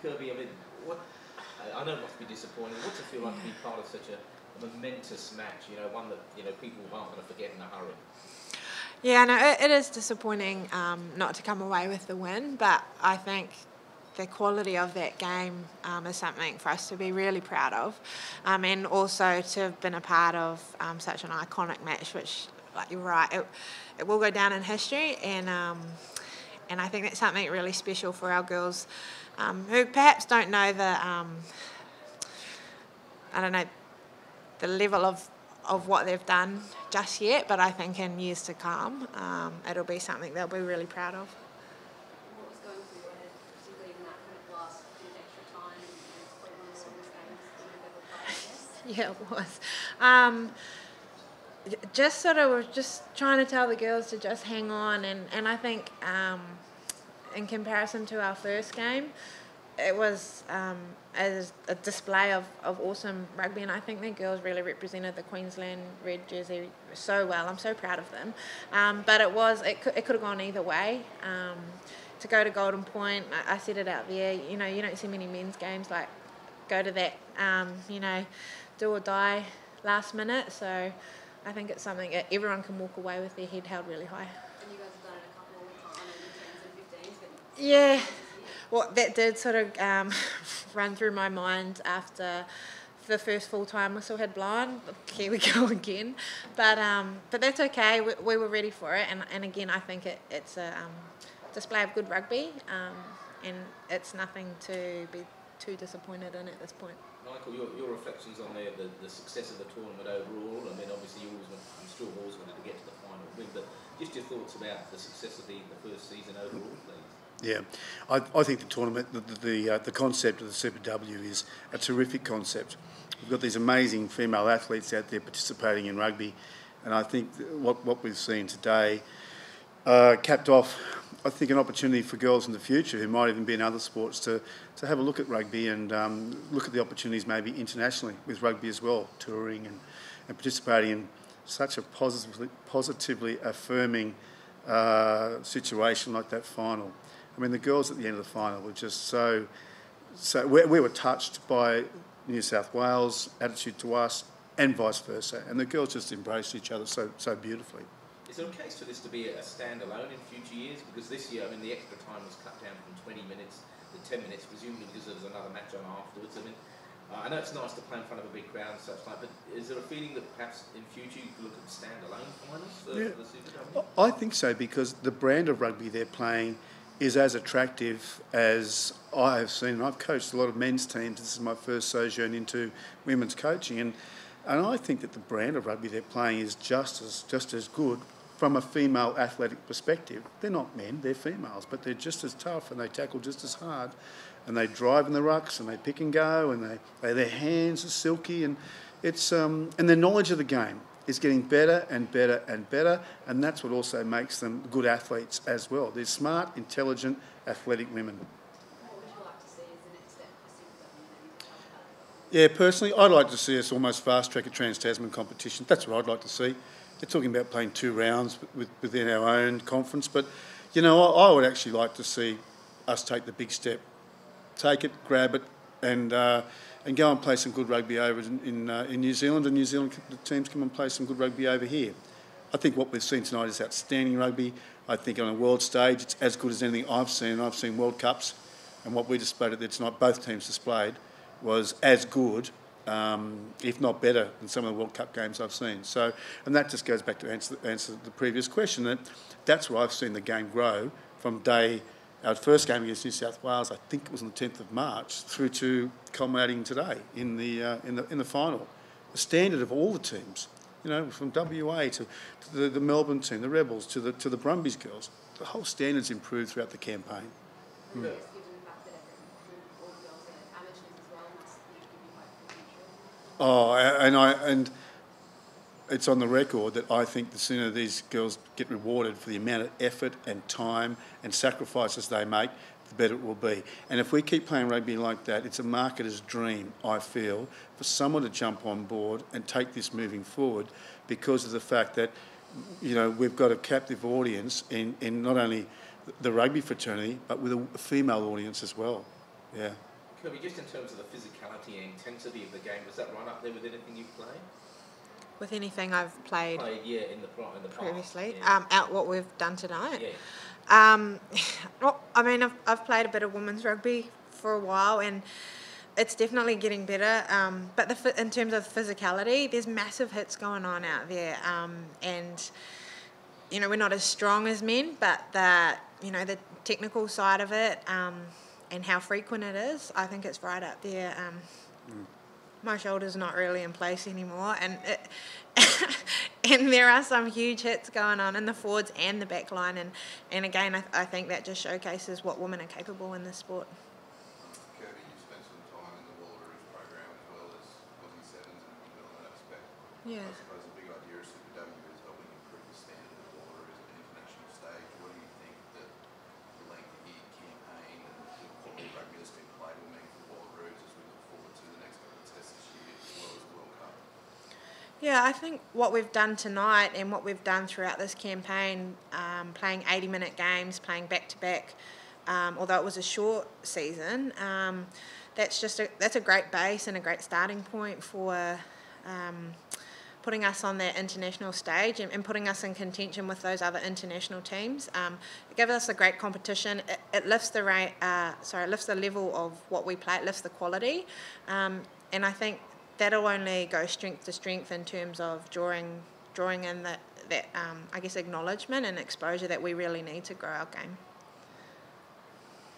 Kirby, I mean, I know it must be disappointing. What's it feel like to be part of such a momentous match? You know, one that people aren't going to forget in a hurry. Yeah, no, it is disappointing not to come away with the win, but I think the quality of that game is something for us to be really proud of, and also to have been a part of such an iconic match, which, like you're right, it will go down in history, and I think that's something really special for our girls who perhaps don't know the level of what they've done just yet, but I think in years to come it'll be something they'll be really proud of. What was going through your head, particularly in that kind of last bit of extra time, and it's probably one of the longest games that you've ever played, I guess? Yeah, it was. Just sort of just trying to tell the girls to just hang on, and I think in comparison to our first game, it was as a display of awesome rugby, and I think the girls really represented the Queensland red jersey so well. I'm so proud of them. But it could have gone either way. To go to Golden Point, I said it out there, you don't see many men's games like go to that, do or die last minute. So I think it's something that everyone can walk away with their head held really high. And you guys have done it a couple of times, in 10s and 15s, but yeah. Well, that did sort of run through my mind after the first full-time whistle had blown. Here we go again. But that's okay. We were ready for it. And again, I think it's a display of good rugby, and it's nothing to be too disappointed in at this point. Michael, your reflections on the success of the tournament overall. I mean, obviously, I'm sure you always wanted to get to the final win, but just your thoughts about the success of the first season overall, please. Yeah, I think the tournament, the concept of the Super W is a terrific concept. We've got these amazing female athletes out there participating in rugby, and I think what we've seen today capped off, I think, an opportunity for girls in the future who might even be in other sports to have a look at rugby and look at the opportunities maybe internationally with rugby as well, touring and participating in such a positively affirming situation like that final. I mean, the girls at the end of the final were just so we were touched by New South Wales' attitude to us and vice versa, and the girls just embraced each other so beautifully. Is there a case for this to be a standalone in future years? Because this year, I mean, the extra time was cut down from 20 minutes to 10 minutes, presumably because there was another match on afterwards. I mean, I know it's nice to play in front of a big crowd and such like, but is there a feeling that perhaps in future you could look at standalone finals for the Super W? I think so, because the brand of rugby they're playing is as attractive as I have seen. I've coached a lot of men's teams. This is my first sojourn into women's coaching, and I think that the brand of rugby they're playing is just as good from a female athletic perspective. They're not men, they're females, but they're just as tough and they tackle just as hard, and they drive in the rucks and they pick and go, and their hands are silky, and it's and their knowledge of the game is getting better and better and better, and that's what also makes them good athletes as well. They're smart, intelligent, athletic women. what would you like to see as the next step for Super W? Yeah, personally, I'd like to see us almost fast-track a Trans-Tasman competition. That's what I'd like to see. They're talking about playing 2 rounds within our own conference, but, I would actually like to see us take the big step. Take it, grab it, and go and play some good rugby over in New Zealand, and New Zealand teams come and play some good rugby over here. I think what we've seen tonight is outstanding rugby. I think on a world stage it's as good as anything I've seen. I've seen World Cups, and what we displayed there tonight, both teams displayed, was as good, if not better, than some of the World Cup games I've seen. So, and that just goes back to answer the previous question, that's where I've seen the game grow from our first game against New South Wales, I think it was on the 10th of March, through to culminating today in the final. The standard of all the teams, from WA to the Melbourne team, the Rebels, to the Brumbies girls, the whole standards improved throughout the campaign. And it's on the record that I think the sooner these girls get rewarded for the amount of effort and time and sacrifices they make, the better it will be. And if we keep playing rugby like that, it's a marketer's dream, I feel, for someone to jump on board and take this moving forward, because of the fact that, we've got a captive audience in not only the rugby fraternity, but with a female audience as well. Yeah. Kirby, just in terms of the physicality and intensity of the game, was that right up there with anything you've played? With anything I've played Yeah, in the past. previously, Yeah. out what we've done tonight. Yeah. Well, I mean, I've played a bit of women's rugby for a while, and it's definitely getting better. But in terms of physicality, there's massive hits going on out there, and you know, we're not as strong as men, but the technical side of it, and how frequent it is, I think it's right up there. My shoulder's not really in place anymore, and and there are some huge hits going on in the forwards and the back line, and again, I think that just showcases what women are capable in this sport. Kirby, you spent some time in the Wallaroos program as well as Aussie Sevens and New Zealand aspect. Yeah. I suppose the big idea of Super W is helping improve the standard of the Wallaroos at an international stage. What do you think that the length of year campaign and the quality of rugby that's been played will mean for the Wallaroos as we look forward to the next couple of tests this year as well as the World Cup? Yeah, I think what we've done tonight and what we've done throughout this campaign, playing 80-minute games, playing back-to-back, although it was a short season, that's a great base and a great starting point for putting us on that international stage and putting us in contention with those other international teams. It gives us a great competition. It lifts the lifts the level of what we play. It lifts the quality, and I think that'll only go strength to strength in terms of drawing in that I guess acknowledgement and exposure that we really need to grow our game.